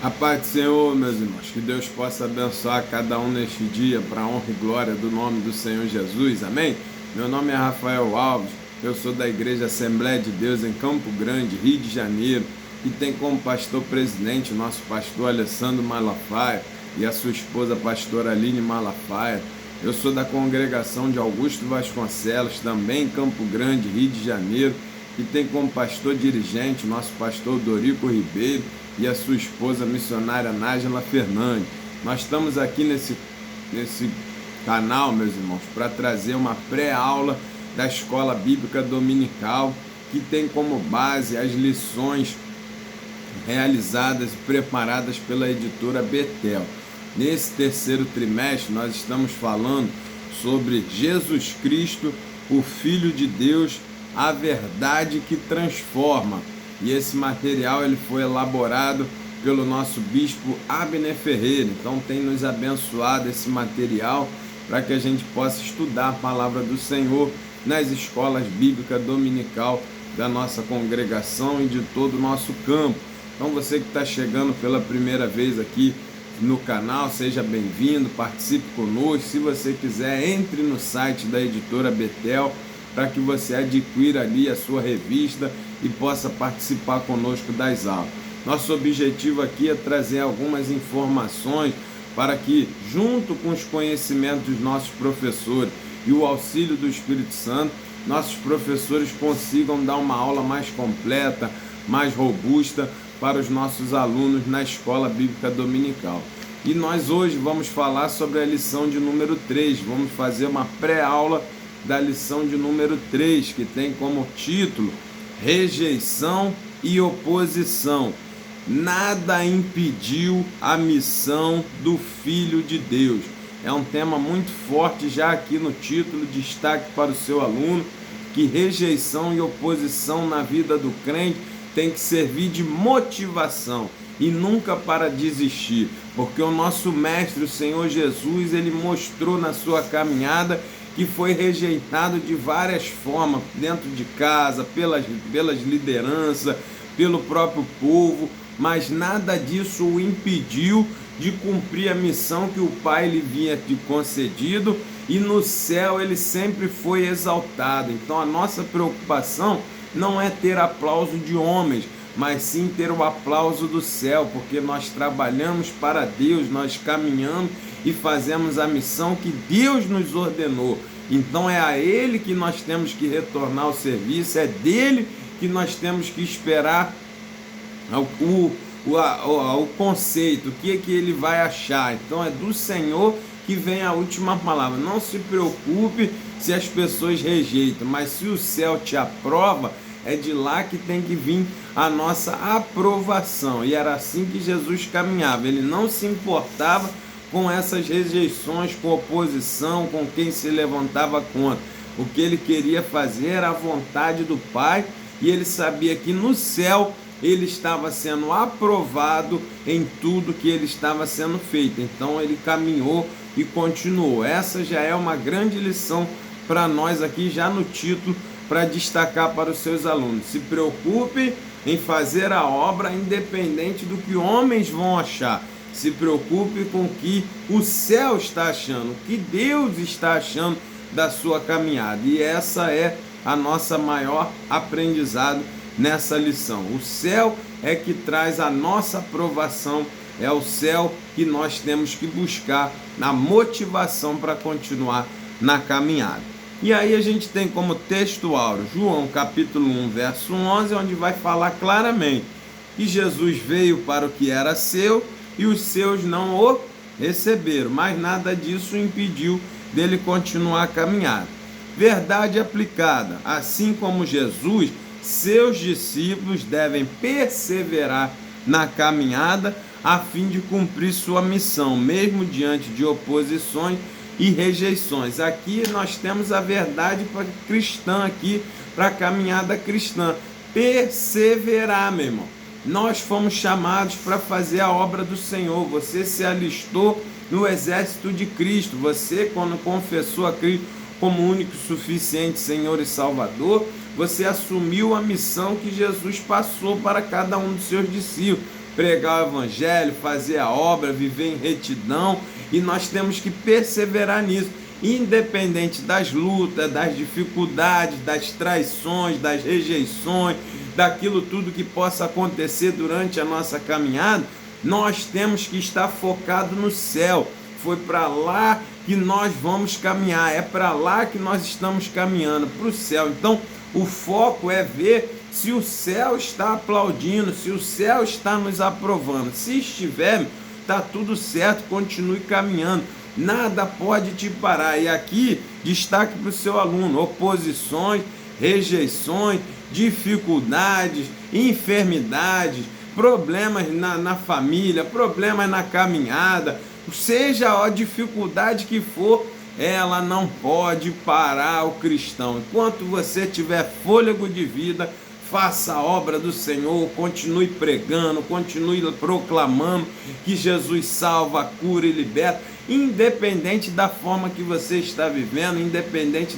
A paz do Senhor, meus irmãos, que Deus possa abençoar cada um neste dia para a honra e glória do nome do Senhor Jesus, amém? Meu nome é Rafael Alves, eu sou da Igreja Assembleia de Deus em Campo Grande, Rio de Janeiro, e tem como pastor presidente o nosso pastor Alessandro Malafaia e a sua esposa pastora Aline Malafaia. Eu sou da congregação de Augusto Vasconcelos, também em Campo Grande, Rio de Janeiro, e tem como pastor dirigente o nosso pastor Dorico Ribeiro e a sua esposa missionária Nájila Fernandes. Nós estamos aqui nesse canal, meus irmãos, para trazer uma pré-aula da Escola Bíblica Dominical, que tem como base as lições realizadas e preparadas pela editora Betel. Nesse terceiro trimestre, nós estamos falando sobre Jesus Cristo, o Filho de Deus, a verdade que transforma. E esse material ele foi elaborado pelo nosso bispo Abner Ferreira. Então tem nos abençoado esse material para que a gente possa estudar a palavra do Senhor nas escolas bíblicas dominical da nossa congregação e de todo o nosso campo. Então você que está chegando pela primeira vez aqui no canal, seja bem-vindo, participe conosco. Se você quiser, entre no site da editora Betel para que você adquira ali a sua revista e possa participar conosco das aulas. Nosso objetivo aqui é trazer algumas informações para que, junto com os conhecimentos dos nossos professores e o auxílio do Espírito Santo, nossos professores consigam dar uma aula mais completa, mais robusta para os nossos alunos na Escola Bíblica Dominical. E nós hoje vamos falar sobre a lição de número 3, vamos fazer uma pré-aula da lição de número 3, que tem como título Rejeição e Oposição. Nada impediu a missão do Filho de Deus. É um tema muito forte já aqui no título, destaque para o seu aluno, que rejeição e oposição na vida do crente tem que servir de motivação e nunca para desistir, porque o nosso mestre, o Senhor Jesus, ele mostrou na sua caminhada que foi rejeitado de várias formas, dentro de casa, pelas lideranças, pelo próprio povo, mas nada disso o impediu de cumprir a missão que o Pai lhe havia concedido, e no céu ele sempre foi exaltado. Então a nossa preocupação não é ter aplauso de homens, mas sim ter o aplauso do céu, porque nós trabalhamos para Deus, nós caminhamos e fazemos a missão que Deus nos ordenou. Então é a Ele que nós temos que retornar ao serviço, é dele que nós temos que esperar o conceito, o que é que ele vai achar. Então é do Senhor que vem a última palavra. Não se preocupe se as pessoas rejeitam, mas se o céu te aprova, é de lá que tem que vir a nossa aprovação. E era assim que Jesus caminhava, ele não se importava com essas rejeições, com oposição, com quem se levantava contra. O que ele queria fazer era a vontade do Pai, e ele sabia que no céu ele estava sendo aprovado em tudo que ele estava sendo feito. Então ele caminhou e continuou. Essa já é uma grande lição para nós aqui, já no título, para destacar para os seus alunos. Se preocupe em fazer a obra independente do que homens vão achar. Se preocupe com o que o céu está achando, o que Deus está achando da sua caminhada. E essa é a nossa maior aprendizado nessa lição. O céu é que traz a nossa aprovação, é o céu que nós temos que buscar na motivação para continuar na caminhada. E aí a gente tem como texto áureo João capítulo 1, verso 11, onde vai falar claramente que Jesus veio para o que era seu e os seus não o receberam, mas nada disso impediu dele continuar a caminhada. Verdade aplicada: assim como Jesus, seus discípulos devem perseverar na caminhada a fim de cumprir sua missão, mesmo diante de oposições e rejeições. Aqui nós temos a verdade cristã aqui, para a caminhada cristã. Perseverar, meu irmão. Nós fomos chamados para fazer a obra do Senhor. Você se alistou no exército de Cristo. Você, quando confessou a Cristo como único, suficiente Senhor e Salvador, você assumiu a missão que Jesus passou para cada um dos seus discípulos. pregar o evangelho, fazer a obra, viver em retidão, e nós temos que perseverar nisso, independente das lutas, das dificuldades, das traições, das rejeições, daquilo tudo que possa acontecer durante a nossa caminhada. Nós temos que estar focado no céu. Foi para lá que nós vamos caminhar, é para lá que nós estamos caminhando, para o céu. Então o foco é ver se o céu está aplaudindo, se o céu está nos aprovando. Se estiver, está tudo certo, continue caminhando, nada pode te parar. E aqui, destaque para o seu aluno: oposições, rejeições, dificuldades, enfermidades, problemas na família, problemas na caminhada, seja a dificuldade que for, ela não pode parar o cristão. Enquanto você tiver fôlego de vida, faça a obra do Senhor, continue pregando, continue proclamando que Jesus salva, cura e liberta, independente da forma que você está vivendo, independente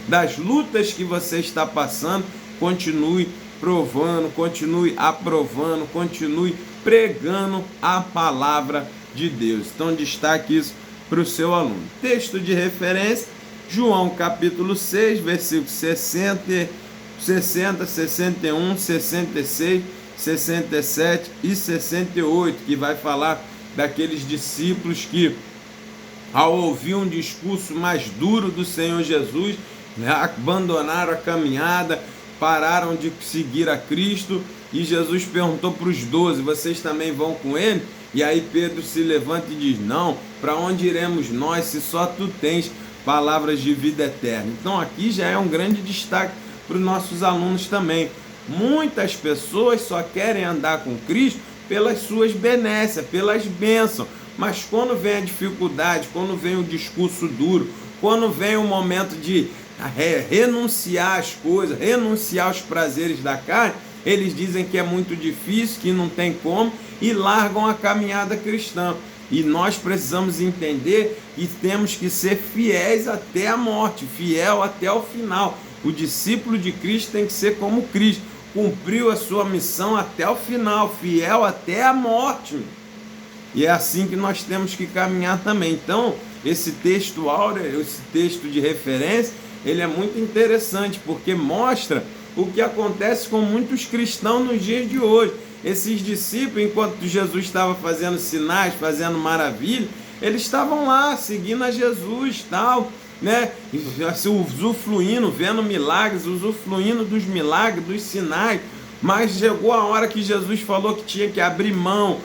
das lutas que você está passando, continue provando, continue aprovando, continue pregando a palavra de Deus. Então destaque isso para o seu aluno. Texto de referência, João capítulo 6, versículos 60, 61, 66, 67 e 68, que vai falar daqueles discípulos que, ao ouvir um discurso mais duro do Senhor Jesus, abandonaram a caminhada, pararam de seguir a Cristo, e Jesus perguntou para os 12, vocês também vão com ele? E aí Pedro se levanta e diz, não, para onde iremos nós se só tu tens palavras de vida eterna? Então aqui já é um grande destaque para os nossos alunos também. Muitas pessoas só querem andar com Cristo pelas suas benécias, pelas bênçãos, mas quando vem a dificuldade, quando vem o discurso duro, quando vem o momento de renunciar às coisas, renunciar aos prazeres da carne, eles dizem que é muito difícil, que não tem como, e largam a caminhada cristã. E nós precisamos entender que temos que ser fiéis até a morte, fiel até o final. O discípulo de Cristo tem que ser como Cristo, cumpriu a sua missão até o final, fiel até a morte. E é assim que nós temos que caminhar também. Então, esse texto áureo, esse texto de referência, ele é muito interessante, porque mostra o que acontece com muitos cristãos nos dias de hoje. Esses discípulos, enquanto Jesus estava fazendo sinais, fazendo maravilha, eles estavam lá, seguindo a Jesus, tal, né? Usufruindo, vendo milagres, usufruindo dos milagres, dos sinais. Mas chegou a hora que Jesus falou que tinha que abrir mão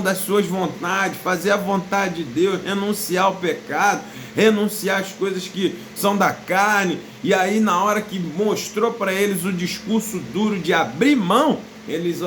das suas vontades, fazer a vontade de Deus, renunciar ao pecado, renunciar às coisas que são da carne. E aí, na hora que mostrou para eles o discurso duro de abrir mão, eles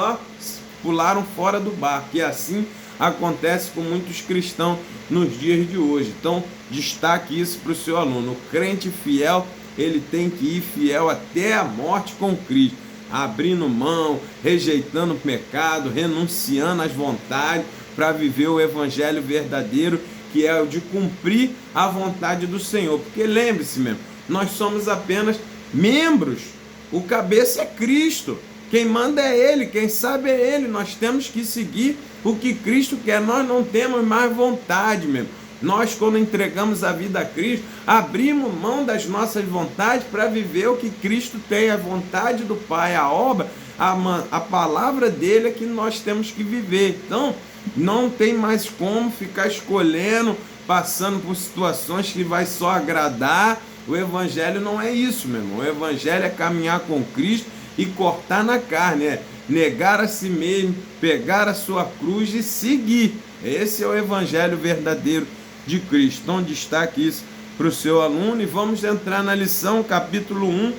pularam fora do barco. E assim acontece com muitos cristãos nos dias de hoje. Então, destaque isso para o seu aluno. O crente fiel, ele tem que ir fiel até a morte com Cristo, abrindo mão, rejeitando o pecado, renunciando às vontades, para viver o evangelho verdadeiro, que é o de cumprir a vontade do Senhor. Porque lembre-se mesmo, nós somos apenas membros, o cabeça é Cristo, quem manda é Ele, quem sabe é Ele. Nós temos que seguir o que Cristo quer, nós não temos mais vontade mesmo. Nós, quando entregamos a vida a Cristo, abrimos mão das nossas vontades para viver o que Cristo tem, a vontade do Pai, a obra, a palavra dele é que nós temos que viver. Então, não tem mais como ficar escolhendo, passando por situações que vai só agradar. O Evangelho não é isso, meu irmão. O Evangelho é caminhar com Cristo e cortar na carne, é negar a si mesmo, pegar a sua cruz e seguir. Esse é o Evangelho verdadeiro de Cristo. Então destaque isso para o seu aluno e vamos entrar na lição. Capítulo 1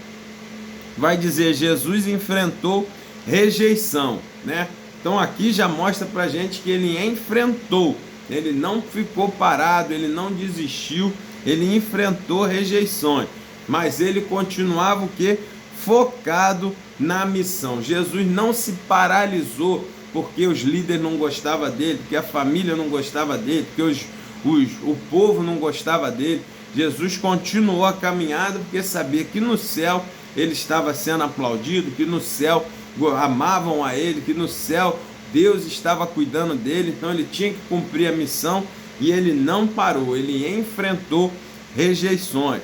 vai dizer: Jesus enfrentou rejeição, né? Então aqui já mostra para a gente que ele enfrentou, ele não ficou parado, ele não desistiu, ele enfrentou rejeições, mas ele continuava o quê? Focado na missão. Jesus não se paralisou porque os líderes não gostavam dele, porque a família não gostava dele, porque o povo não gostava dele. Jesus continuou a caminhada porque sabia que no céu ele estava sendo aplaudido, que no céu amavam a ele, que no céu Deus estava cuidando dele, então ele tinha que cumprir a missão e ele não parou, ele enfrentou rejeições.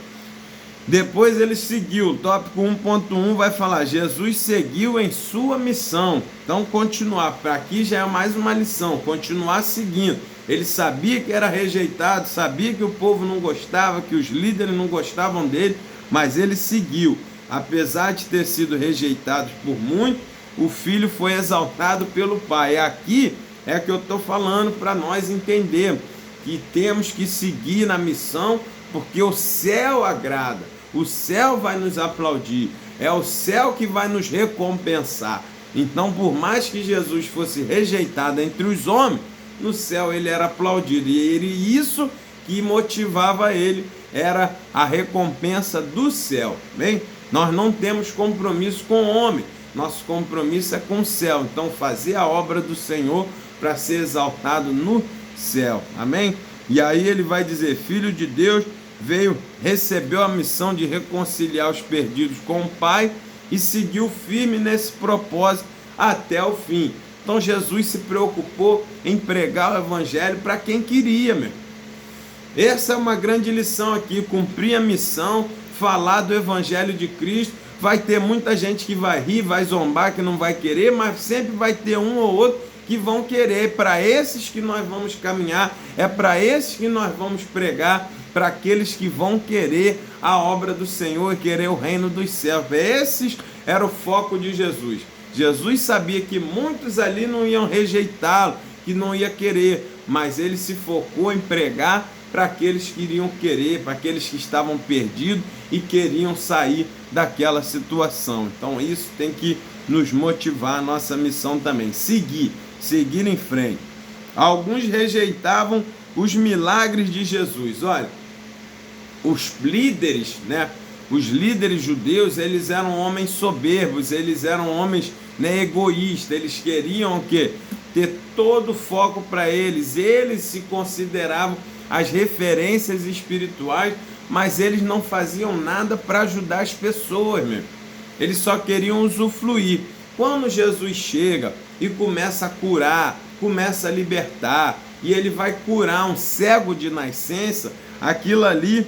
Depois ele seguiu, o tópico 1.1 vai falar, Jesus seguiu em sua missão. Então continuar, para aqui já é mais uma lição, continuar seguindo. Ele sabia que era rejeitado, sabia que o povo não gostava, que os líderes não gostavam dele, mas ele seguiu. Apesar de ter sido rejeitado por muitos, o filho foi exaltado pelo pai. Aqui é que eu estou falando para nós entendermos que temos que seguir na missão, porque o céu agrada. O céu vai nos aplaudir, é o céu que vai nos recompensar. Então, por mais que Jesus fosse rejeitado entre os homens, no céu ele era aplaudido. E isso que motivava ele, era a recompensa do céu. Bem, nós não temos compromisso com o homem, nosso compromisso é com o céu. Então, fazer a obra do Senhor para ser exaltado no céu. Amém? E aí ele vai dizer, Filho de Deus, recebeu a missão de reconciliar os perdidos com o Pai e seguiu firme nesse propósito até o fim. Então Jesus se preocupou em pregar o evangelho para quem queria, meu. Essa é uma grande lição aqui, cumprir a missão, falar do evangelho de Cristo. Vai ter muita gente que vai rir, vai zombar, que não vai querer, mas sempre vai ter um ou outro que vão querer. Para esses que nós vamos caminhar, é para esses que nós vamos pregar, para aqueles que vão querer a obra do Senhor e querer o reino dos céus. Esses era o foco de Jesus. Jesus sabia que muitos ali não iam rejeitá-lo, que não ia querer, mas ele se focou em pregar para aqueles que iriam querer, para aqueles que estavam perdidos e queriam sair daquela situação. Então isso tem que nos motivar a nossa missão também, seguir em frente. Alguns rejeitavam os milagres de Jesus. Olha, os líderes, os líderes judeus, eles eram homens soberbos, eles eram homens egoístas, eles queriam o quê? Ter todo o foco para eles se consideravam as referências espirituais, mas eles não faziam nada para ajudar as pessoas, eles só queriam usufruir. Quando Jesus chega e começa a curar, começa a libertar, e ele vai curar um cego de nascença, aquilo ali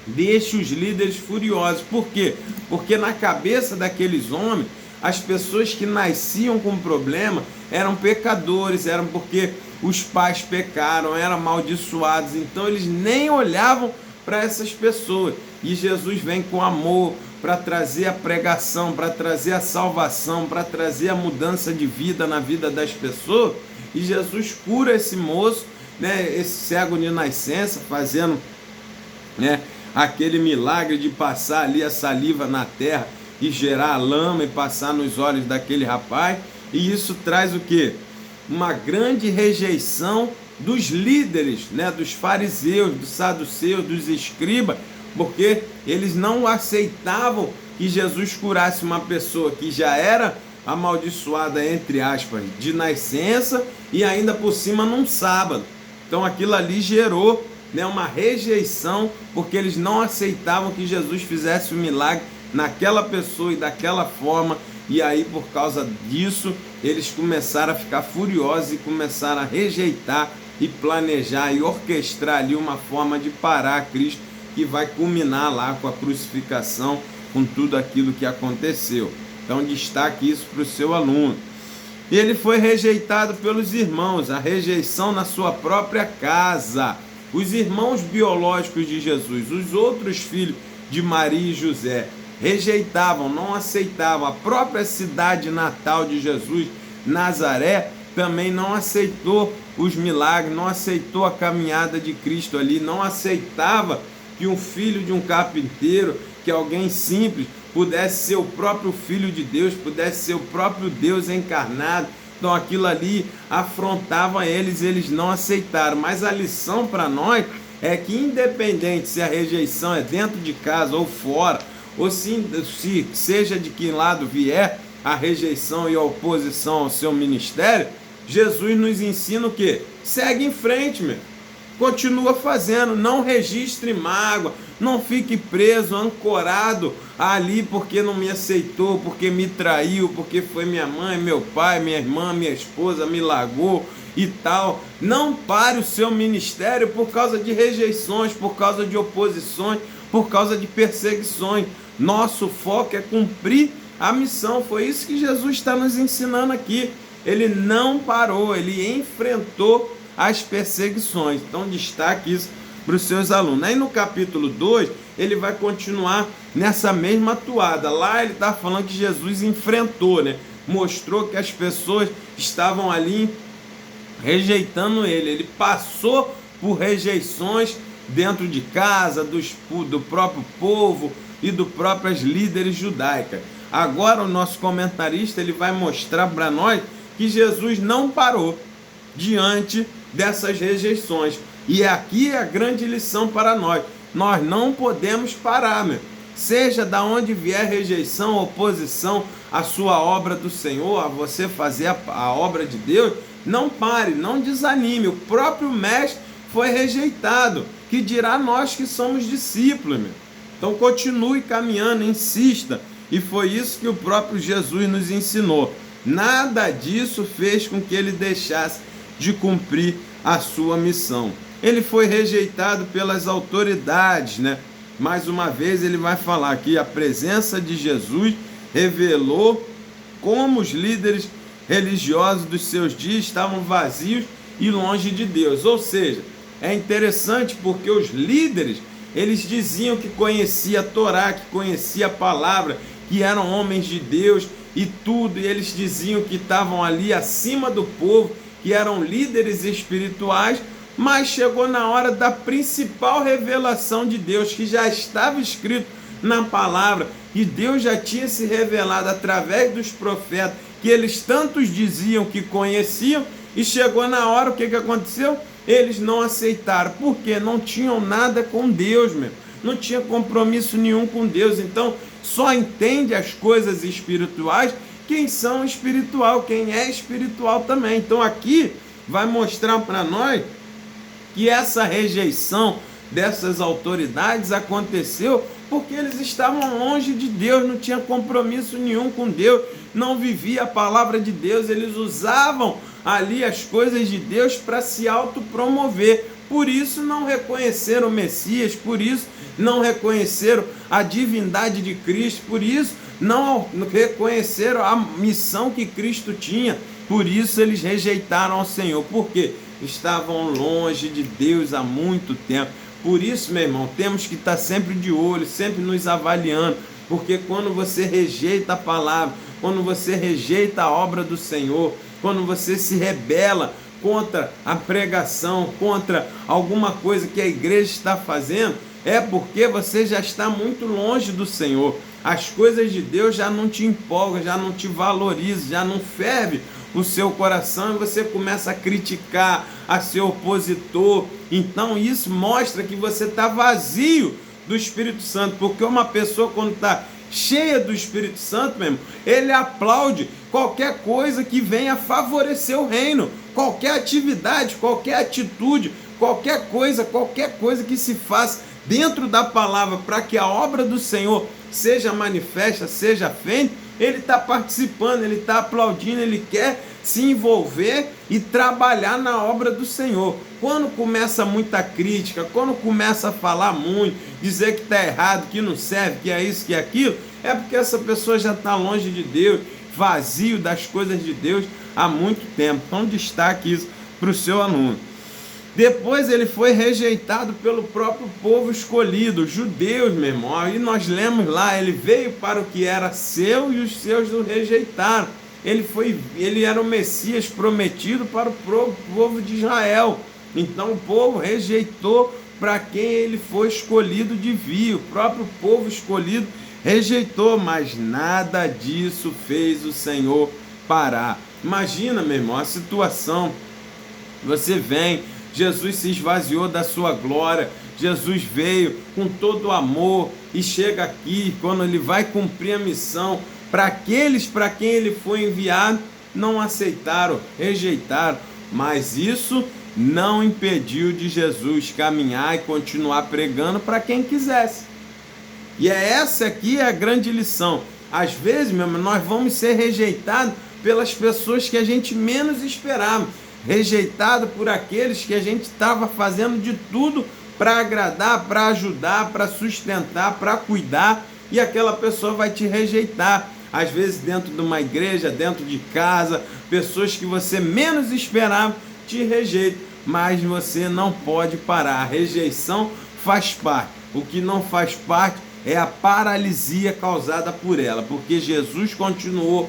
deixa os líderes furiosos. Por quê? Porque na cabeça daqueles homens, as pessoas que nasciam com problema eram pecadores, eram porque os pais pecaram, eram amaldiçoados, então eles nem olhavam para essas pessoas. E Jesus vem com amor para trazer a pregação, para trazer a salvação, para trazer a mudança de vida na vida das pessoas. E Jesus cura esse moço, esse cego de nascença, fazendo aquele milagre de passar ali a saliva na terra e gerar a lama e passar nos olhos daquele rapaz. E isso traz o quê? Uma grande rejeição dos líderes, dos fariseus, dos saduceus, dos escribas, porque eles não aceitavam que Jesus curasse uma pessoa que já era amaldiçoada, entre aspas, de nascença e ainda por cima num sábado. Então aquilo ali gerou uma rejeição, porque eles não aceitavam que Jesus fizesse o milagre naquela pessoa e daquela forma. E aí, por causa disso, eles começaram a ficar furiosos e começaram a rejeitar e planejar e orquestrar ali uma forma de parar Cristo, que vai culminar lá com a crucificação, com tudo aquilo que aconteceu. Então destaque isso para o seu aluno. Ele foi rejeitado pelos irmãos, a rejeição na sua própria casa. Os irmãos biológicos de Jesus, os outros filhos de Maria e José, rejeitavam, não aceitavam. A própria cidade natal de Jesus, Nazaré, também não aceitou os milagres, não aceitou a caminhada de Cristo ali, não aceitava que um filho de um carpinteiro, que alguém simples, pudesse ser o próprio Filho de Deus, pudesse ser o próprio Deus encarnado. Então aquilo ali afrontava eles não aceitaram. Mas a lição para nós é que, independente se a rejeição é dentro de casa ou fora, ou se seja de que lado vier a rejeição e a oposição ao seu ministério, Jesus nos ensina o quê? Segue em frente, continua fazendo, não registre mágoa, Não fique preso, ancorado ali porque não me aceitou, porque me traiu, porque foi minha mãe, meu pai, minha irmã, minha esposa, me largou e tal. Não pare o seu ministério por causa de rejeições, por causa de oposições, por causa de perseguições. Nosso foco é cumprir a missão. Foi isso que Jesus está nos ensinando aqui. Ele não parou, ele enfrentou as perseguições. Então destaque isso para os seus alunos. Aí no capítulo 2, ele vai continuar nessa mesma toada. Lá ele está falando que Jesus enfrentou, né? Mostrou que as pessoas estavam ali rejeitando ele. Ele passou por rejeições dentro de casa, do próprio povo e dos próprios líderes judaicos. Agora o nosso comentarista ele vai mostrar para nós que Jesus não parou diante dessas rejeições. E aqui é a grande lição para nós. Nós não podemos parar, meu. Seja da onde vier rejeição, oposição à sua obra do Senhor, a você fazer a obra de Deus, não pare, não desanime. O próprio mestre foi rejeitado. Que dirá nós que somos discípulos, meu? Então continue caminhando, insista. E foi isso que o próprio Jesus nos ensinou. Nada disso fez com que ele deixasse de cumprir a sua missão. Ele foi rejeitado pelas autoridades, né? Mais uma vez ele vai falar que a presença de Jesus revelou como os líderes religiosos dos seus dias estavam vazios e longe de Deus. Ou seja, é interessante porque os líderes, eles diziam que conhecia a Torá, que conhecia a palavra, que eram homens de Deus e tudo, e eles diziam que estavam ali acima do povo, que eram líderes espirituais, mas chegou na hora da principal revelação de Deus, que já estava escrito na palavra, e Deus já tinha se revelado através dos profetas, que eles tantos diziam que conheciam, e chegou na hora, o que aconteceu? Eles não aceitaram, porque não tinham nada com Deus, meu. Não tinha compromisso nenhum com Deus. Então, só entende as coisas espirituais quem são espiritual, quem é espiritual também. Então, aqui vai mostrar para nós que essa rejeição dessas autoridades aconteceu porque eles estavam longe de Deus, não tinha compromisso nenhum com Deus, não vivia a palavra de Deus, eles usavam ali as coisas de Deus para se autopromover. Por isso não reconheceram o Messias, por isso não reconheceram a divindade de Cristo, por isso não reconheceram a missão que Cristo tinha, por isso eles rejeitaram ao Senhor. Por quê? Estavam longe de Deus há muito tempo. Por isso, meu irmão, temos que estar sempre de olho, sempre nos avaliando, porque quando você rejeita a palavra, quando você rejeita a obra do Senhor, quando você se rebela contra a pregação, contra alguma coisa que a igreja está fazendo, é porque você já está muito longe do Senhor. As coisas de Deus já não te empolgam, já não te valorizam, já não ferve o seu coração e você começa a criticar, a ser opositor. Então isso mostra que você está vazio do Espírito Santo, porque uma pessoa quando está cheia do Espírito Santo mesmo, ele aplaude qualquer coisa que venha favorecer o reino, qualquer atividade, qualquer atitude, qualquer coisa que se faça dentro da palavra para que a obra do Senhor seja manifesta, seja feita, ele está participando, ele está aplaudindo, ele quer se envolver e trabalhar na obra do Senhor. Quando começa muita crítica, quando começa a falar muito, dizer que está errado, que não serve, que é isso, que é aquilo, é porque essa pessoa já está longe de Deus, vazio das coisas de Deus há muito tempo. Então destaque isso para o seu aluno. Depois ele foi rejeitado pelo próprio povo escolhido, os judeus, meu irmão. Aí nós lemos lá, ele veio para o que era seu e os seus o rejeitaram. Ele era o Messias prometido para o povo de Israel. Então o povo rejeitou para quem ele foi escolhido de vir. O próprio povo escolhido rejeitou, mas nada disso fez o Senhor parar. Imagina, meu irmão, a situação. Você vem, Jesus se esvaziou da sua glória, Jesus veio com todo o amor e chega aqui, quando ele vai cumprir a missão, para aqueles para quem ele foi enviado, não aceitaram, rejeitaram, mas isso não impediu de Jesus caminhar e continuar pregando para quem quisesse. E essa aqui é a grande lição. Às vezes, meu irmão, nós vamos ser rejeitados pelas pessoas que a gente menos esperava, rejeitado por aqueles que a gente estava fazendo de tudo para agradar, para ajudar, para sustentar, para cuidar, e aquela pessoa vai te rejeitar. Às vezes dentro de uma igreja, dentro de casa, pessoas que você menos esperava te rejeitam, mas você não pode parar. A rejeição faz parte. O que não faz parte é a paralisia causada por ela, porque Jesus continuou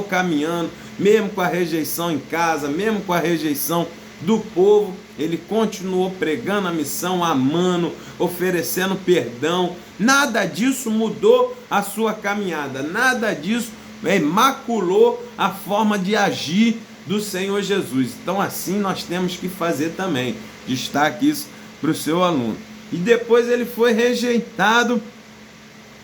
caminhando, mesmo com a rejeição em casa, mesmo com a rejeição do povo, ele continuou pregando a missão, amando, oferecendo perdão. Nada disso mudou a sua caminhada, nada disso maculou a forma de agir do Senhor Jesus. Então assim nós temos que fazer também. Destaque isso para o seu aluno. E depois ele foi rejeitado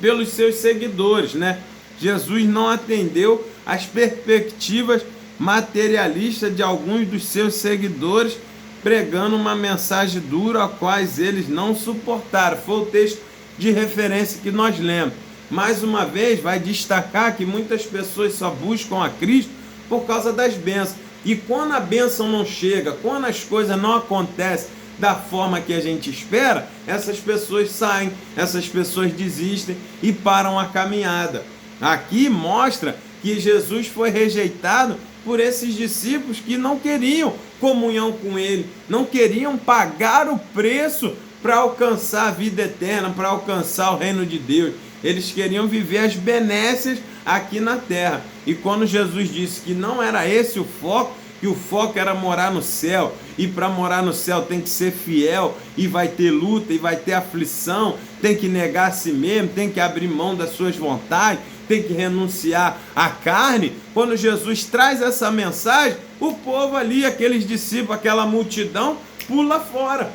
pelos seus seguidores, né? Jesus não atendeu às perspectivas materialistas de alguns dos seus seguidores, pregando uma mensagem dura, a quais eles não suportaram. Foi o texto de referência que nós lemos. Mais uma vez, vai destacar que muitas pessoas só buscam a Cristo por causa das bênçãos. E quando a bênção não chega, quando as coisas não acontecem da forma que a gente espera, essas pessoas saem, essas pessoas desistem e param a caminhada. Aqui mostra que Jesus foi rejeitado por esses discípulos que não queriam comunhão com ele, não queriam pagar o preço para alcançar a vida eterna, para alcançar o reino de Deus. Eles queriam viver as benécias aqui na terra. E quando Jesus disse que não era esse o foco, que o foco era morar no céu, e para morar no céu tem que ser fiel, e vai ter luta, e vai ter aflição, tem que negar a si mesmo, tem que abrir mão das suas vontades, tem que renunciar à carne. Quando Jesus traz essa mensagem, o povo ali, aqueles discípulos, aquela multidão, pula fora.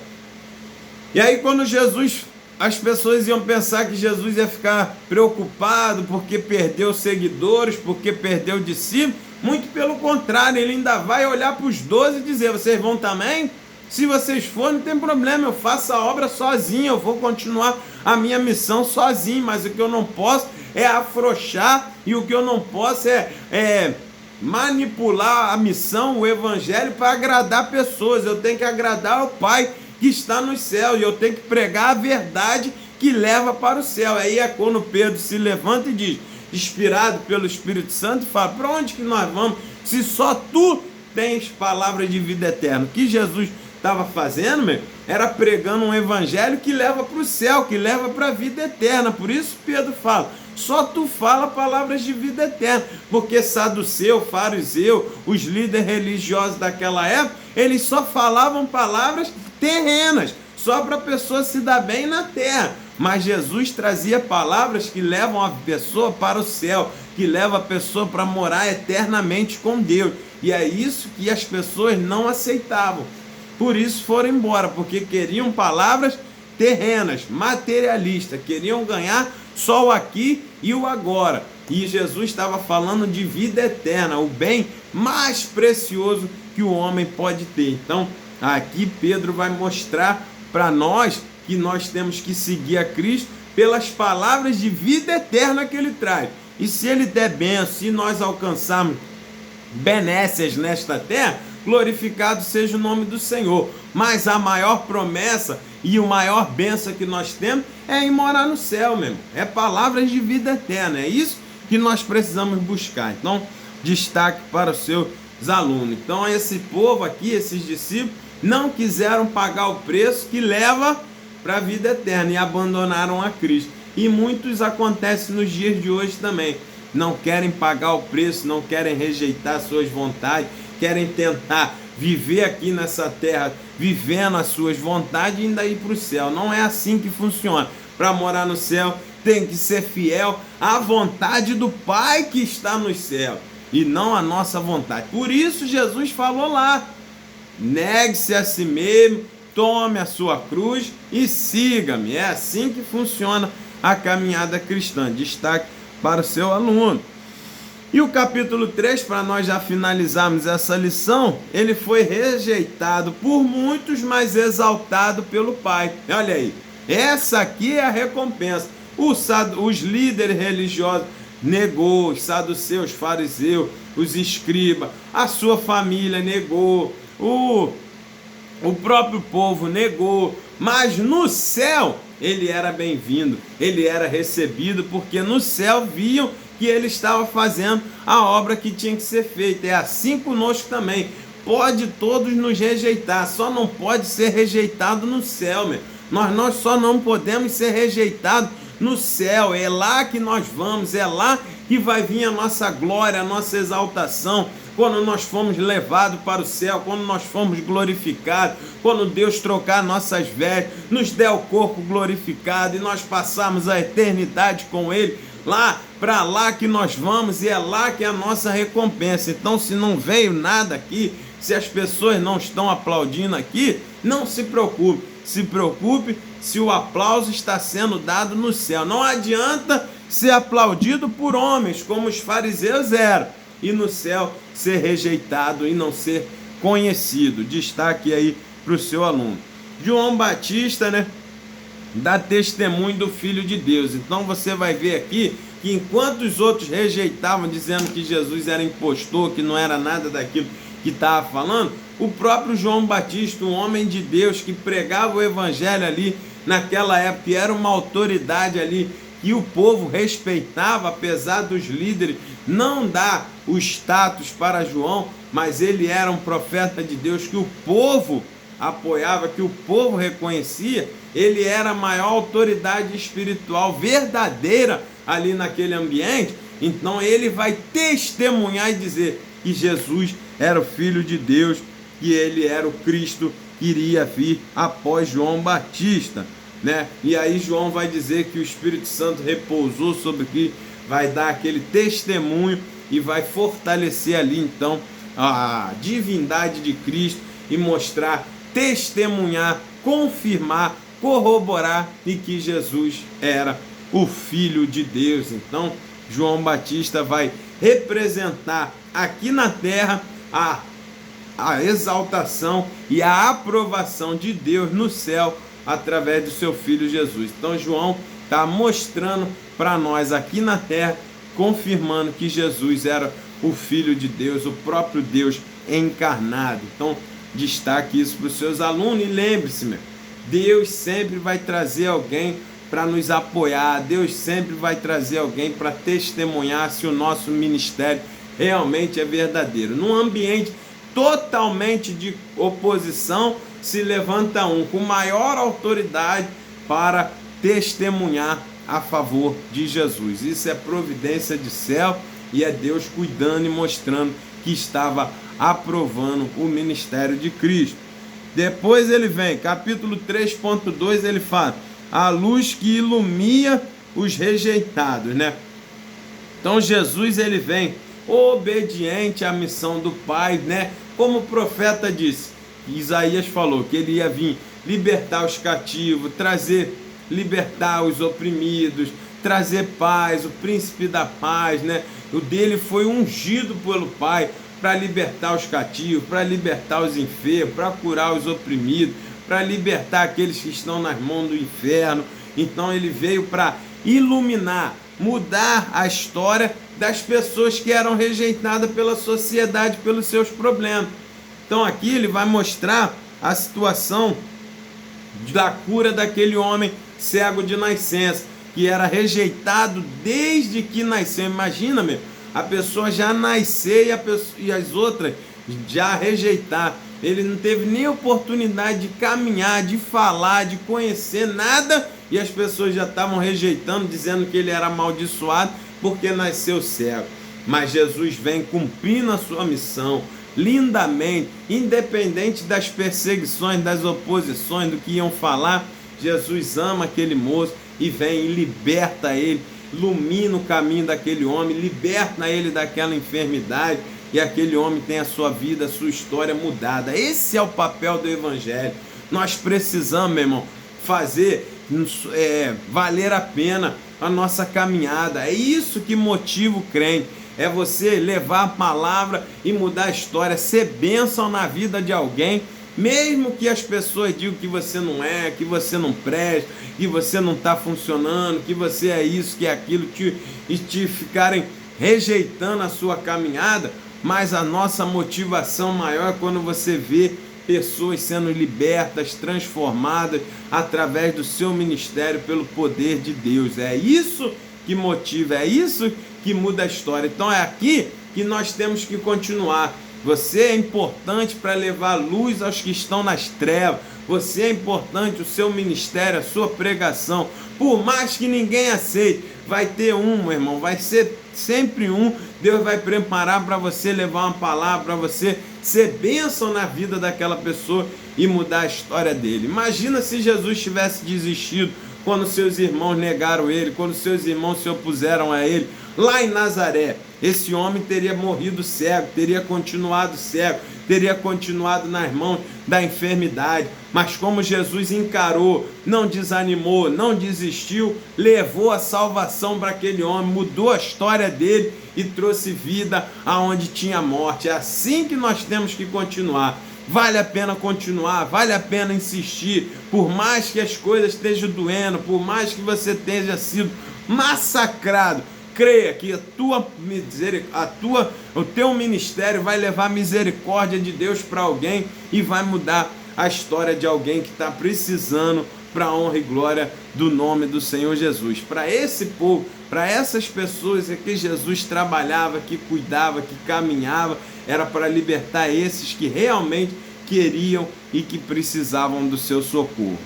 E aí quando Jesus, as pessoas iam pensar que Jesus ia ficar preocupado porque perdeu seguidores, porque perdeu discípulos. Muito pelo contrário, ele ainda vai olhar para os 12 e dizer: vocês vão também? Se vocês forem, não tem problema, eu faço a obra sozinho, eu vou continuar a minha missão sozinho, mas o que eu não posso é afrouxar, e o que eu não posso é manipular a missão, o evangelho, para agradar pessoas. Eu tenho que agradar ao Pai que está no céu, e eu tenho que pregar a verdade que leva para o céu. Aí é quando Pedro se levanta e diz, inspirado pelo Espírito Santo, e fala: para onde que nós vamos, se só tu tens palavra de vida eterna? O que Jesus estava fazendo, meu, era pregando um evangelho que leva para o céu, que leva para a vida eterna. Por isso Pedro fala: só tu fala palavras de vida eterna, porque saduceu, fariseu, os líderes religiosos daquela época, eles só falavam palavras terrenas, só para a pessoa se dar bem na terra. Mas Jesus trazia palavras que levam a pessoa para o céu, que levam a pessoa para morar eternamente com Deus. E é isso que as pessoas não aceitavam. Por isso foram embora, porque queriam palavras terrenas, materialistas, queriam ganhar só o aqui e o agora. E Jesus estava falando de vida eterna, o bem mais precioso que o homem pode ter. Então, aqui Pedro vai mostrar para nós que nós temos que seguir a Cristo pelas palavras de vida eterna que ele traz. E se ele der bênção, se nós alcançarmos benécias nesta terra, glorificado seja o nome do Senhor. Mas a maior promessa e o maior bênção que nós temos é em morar no céu mesmo. É palavras de vida eterna. É isso que nós precisamos buscar. Então, destaque para os seus alunos. Então, esse povo aqui, esses discípulos, não quiseram pagar o preço que leva para a vida eterna e abandonaram a Cristo. E muitos acontecem nos dias de hoje também. Não querem pagar o preço, não querem rejeitar suas vontades, querem tentar viver aqui nessa terra, vivendo as suas vontades e ainda ir para o céu. Não é assim que funciona. Para morar no céu, tem que ser fiel à vontade do Pai que está no céu e não à nossa vontade. Por isso Jesus falou lá: negue-se a si mesmo, tome a sua cruz e siga-me. É assim que funciona a caminhada cristã. Destaque para o seu aluno. E o capítulo 3, para nós já finalizarmos essa lição, ele foi rejeitado por muitos, mas exaltado pelo Pai. Olha aí, essa aqui é a recompensa. Os líderes religiosos negou, os saduceus, os fariseus, os escribas, a sua família negou, o próprio povo negou, mas no céu ele era bem-vindo, ele era recebido, porque no céu viam que ele estava fazendo a obra que tinha que ser feita. É assim conosco também. Pode todos nos rejeitar, só não pode ser rejeitado no céu, meu. Nós só não podemos ser rejeitados no céu. É lá que nós vamos, é lá que vai vir a nossa glória, a nossa exaltação, quando nós fomos levados para o céu, quando nós fomos glorificados, quando Deus trocar nossas vestes, nos der o corpo glorificado e nós passarmos a eternidade com Ele, lá, para lá que nós vamos, e é lá que é a nossa recompensa. Então, se não veio nada aqui, se as pessoas não estão aplaudindo aqui, não se preocupe. Se preocupe se o aplauso está sendo dado no céu. Não adianta ser aplaudido por homens, como os fariseus eram, e no céu ser rejeitado e não ser conhecido. Destaque aí para o seu aluno. João Batista, né, dá testemunho do Filho de Deus. Então você vai ver aqui que enquanto os outros rejeitavam, dizendo que Jesus era impostor, que não era nada daquilo que estava falando, o próprio João Batista, um homem de Deus que pregava o evangelho ali naquela época, que era uma autoridade ali que o povo respeitava, apesar dos líderes não dar o status para João, mas ele era um profeta de Deus que o povo apoiava, que o povo reconhecia. Ele era a maior autoridade espiritual verdadeira ali naquele ambiente. Então ele vai testemunhar e dizer que Jesus era o Filho de Deus, que ele era o Cristo que iria vir após João Batista, né? E aí João vai dizer que o Espírito Santo repousou sobre que vai dar aquele testemunho e vai fortalecer ali então a divindade de Cristo e mostrar, testemunhar, confirmar, corroborar e que Jesus era o Filho de Deus. Então João Batista vai representar aqui na terra a exaltação e a aprovação de Deus no céu através do seu Filho Jesus. Então João está mostrando para nós aqui na terra, confirmando que Jesus era o Filho de Deus, o próprio Deus encarnado. Então destaque isso para os seus alunos e lembre-se, meu, Deus sempre vai trazer alguém para nos apoiar, Deus sempre vai trazer alguém para testemunhar se o nosso ministério realmente é verdadeiro. Num ambiente totalmente de oposição, se levanta um com maior autoridade para testemunhar a favor de Jesus. Isso é providência de céu e é Deus cuidando e mostrando que estava aprovando o ministério de Cristo. Depois ele vem, capítulo 3.2, ele fala: a luz que ilumina os rejeitados, né? Então Jesus ele vem obediente à missão do Pai, né? Como o profeta disse, Isaías falou que ele ia vir libertar os cativos, libertar os oprimidos, trazer paz, o príncipe da paz, né? O dele foi ungido pelo Pai para libertar os cativos, para libertar os enfermos, para curar os oprimidos, para libertar aqueles que estão nas mãos do inferno. Então ele veio para iluminar, mudar a história das pessoas que eram rejeitadas pela sociedade pelos seus problemas. Então aqui ele vai mostrar a situação da cura daquele homem cego de nascença, que era rejeitado desde que nasceu. Imagina, meu, a pessoa já nascer e as outras já rejeitar. Ele não teve nem oportunidade de caminhar, de falar, de conhecer nada, e as pessoas já estavam rejeitando, dizendo que ele era amaldiçoado porque nasceu cego. Mas Jesus vem cumprindo a sua missão lindamente, independente das perseguições, das oposições, do que iam falar. Jesus ama aquele moço e vem e liberta ele, ilumina o caminho daquele homem, liberta ele daquela enfermidade, e aquele homem tem a sua vida, a sua história mudada. Esse é o papel do Evangelho. Nós precisamos, meu irmão, fazer valer a pena a nossa caminhada. É isso que motiva o crente, é você levar a palavra e mudar a história, ser bênção na vida de alguém, mesmo que as pessoas digam que você não é, que você não presta, que você não está funcionando, que você é isso, que é aquilo, e te ficarem rejeitando a sua caminhada. Mas a nossa motivação maior é quando você vê pessoas sendo libertas, transformadas através do seu ministério pelo poder de Deus. É isso que motiva, é isso que muda a história. Então é aqui que nós temos que continuar. Você é importante para levar luz aos que estão nas trevas. Você é importante, o seu ministério, a sua pregação. Por mais que ninguém aceite, vai ter um, meu irmão, vai ser sempre um. Deus vai preparar para você levar uma palavra, para você ser bênção na vida daquela pessoa e mudar a história dele. Imagina se Jesus tivesse desistido quando seus irmãos negaram ele, quando seus irmãos se opuseram a ele. Lá em Nazaré, esse homem teria morrido cego, teria continuado cego, teria continuado nas mãos da enfermidade. Mas como Jesus encarou, não desanimou, não desistiu, levou a salvação para aquele homem, mudou a história dele e trouxe vida aonde tinha morte. É assim que nós temos que continuar. Vale a pena continuar, vale a pena insistir, por mais que as coisas estejam doendo, por mais que você tenha sido massacrado. Creia que o teu ministério vai levar misericórdia de Deus para alguém e vai mudar a história de alguém que está precisando, para a honra e glória do nome do Senhor Jesus. Para esse povo, para essas pessoas é que Jesus trabalhava, que cuidava, que caminhava, era para libertar esses que realmente queriam e que precisavam do seu socorro.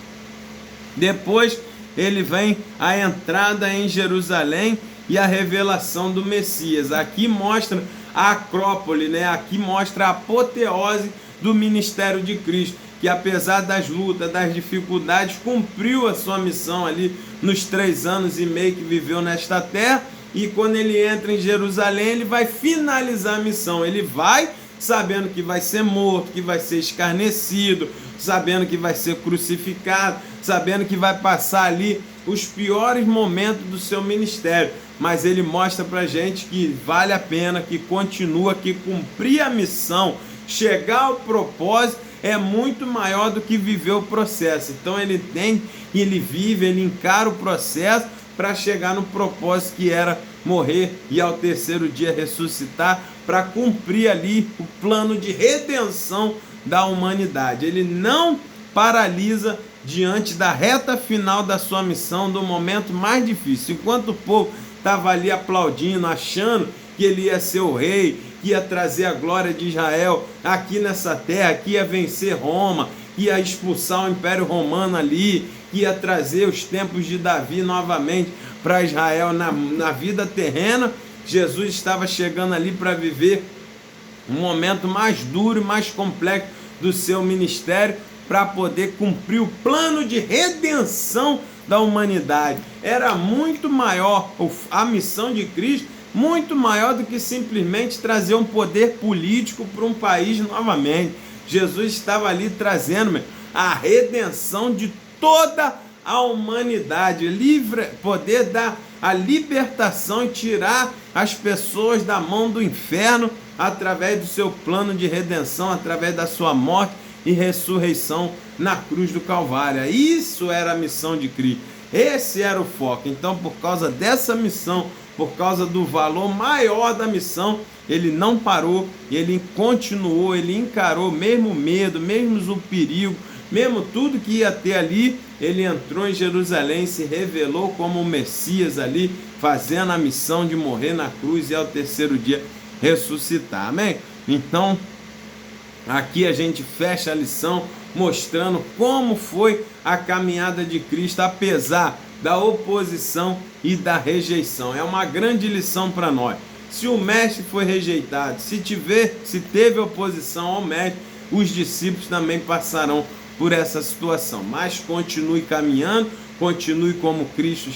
Depois ele vem a entrada em Jerusalém e a revelação do Messias. Aqui mostra a acrópole, né? Aqui mostra a apoteose do ministério de Cristo, que apesar das lutas, das dificuldades, cumpriu a sua missão ali nos 3 anos e meio que viveu nesta terra. E quando ele entra em Jerusalém, ele vai finalizar a missão. Ele vai sabendo que vai ser morto, que vai ser escarnecido, sabendo que vai ser crucificado, sabendo que vai passar ali os piores momentos do seu ministério. Mas ele mostra pra gente que vale a pena, que continua, que cumprir a missão, chegar ao propósito, é muito maior do que viver o processo. Então ele entende, ele vive, ele encara o processo para chegar no propósito que era morrer e ao terceiro dia ressuscitar, para cumprir ali o plano de redenção da humanidade. Ele não paralisa diante da reta final da sua missão, do momento mais difícil. Enquanto o povo estava ali aplaudindo, achando que ele ia ser o rei, que ia trazer a glória de Israel aqui nessa terra, que ia vencer Roma, que ia expulsar o Império Romano ali, que ia trazer os tempos de Davi novamente para Israel na vida terrena. Jesus estava chegando ali para viver um momento mais duro e mais complexo do seu ministério, para poder cumprir o plano de redenção da humanidade. Era muito maior a missão de Cristo, muito maior do que simplesmente trazer um poder político para um país novamente. Jesus estava ali trazendo a redenção de toda a humanidade, poder dar a libertação e tirar as pessoas da mão do inferno através do seu plano de redenção, através da sua morte e ressurreição na cruz do Calvário. Isso era a missão de Cristo, esse era o foco. Então, por causa dessa missão, por causa do valor maior da missão, ele não parou, ele continuou, ele encarou mesmo o medo, mesmo o perigo, mesmo tudo que ia ter ali. Ele entrou em Jerusalém, se revelou como o Messias ali, fazendo a missão de morrer na cruz e ao terceiro dia ressuscitar. Amém? Então, aqui a gente fecha a lição mostrando como foi a caminhada de Cristo, apesar da oposição e da rejeição. É uma grande lição para nós. Se o mestre foi rejeitado, se teve oposição ao mestre, os discípulos também passarão por essa situação. Mas continue caminhando, continue como Cristo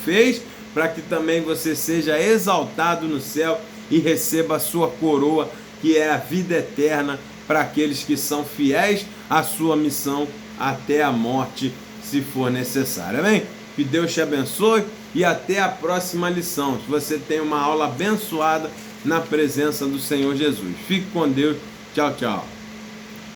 fez, para que também você seja exaltado no céu e receba a sua coroa, que é a vida eterna, para aqueles que são fiéis à sua missão até a morte, se for necessário. Amém? Que Deus te abençoe e até a próxima lição. Que você tenha uma aula abençoada na presença do Senhor Jesus. Fique com Deus. Tchau, tchau.